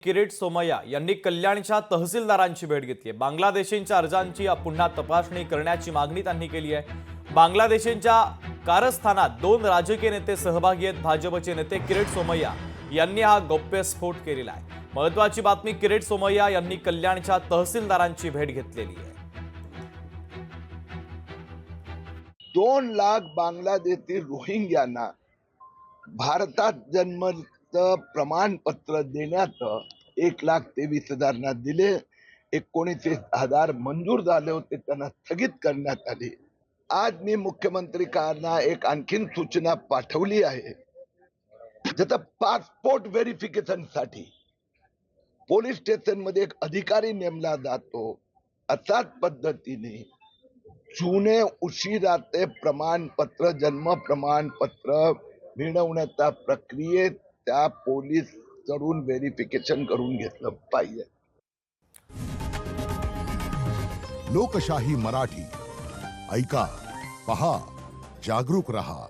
किरीट सोमय्या यांनी कल्याणच्या तहसीलदारांची भेट घेतली आहे। बांगलादेशींच्या अर्जांची पुन्हा तपासणी करण्याची मागणी त्यांनी केली आहे। बांगलादेशींच्या कारस्थानात 2 राजकीय नेते सहभागी आहेत। भाजपचे नेते किरीट सोमय्या यांनी हा गौप्यस्फोट केलेला आहे। महत्त्वाची बातमी, किरीट सोमय्या यांनी कल्याणच्या तहसीलदारांची भेट घेतलेली आहे। 2 लाख बांगलादेशी रोहिंग्यांना भारतात जन्माचं प्रमाणपत्र देण्यात 1,23,000 दिले। 19,000 मंजूर झाले होते, त्यांना स्थगित करण्यात आले। आज मी मुख्यमंत्र्यांना एक आणखीन सूचना पाठवली आहे। ज्याचा पासपोर्ट व्हेरिफिकेशन साठी पोलीस स्टेशन मध्ये एक अधिकारी नेमला जातो, अशाच पद्धतीने जुने उशिराचे प्रमाणपत्र, जन्म प्रमाणपत्र मिळवण्याच्या प्रक्रियेत त्या पोलीस कडून व्हेरिफिकेशन करून घेतलं पाहिजे। लोकशाही मराठी ऐका, पहा, जागरूक रहा।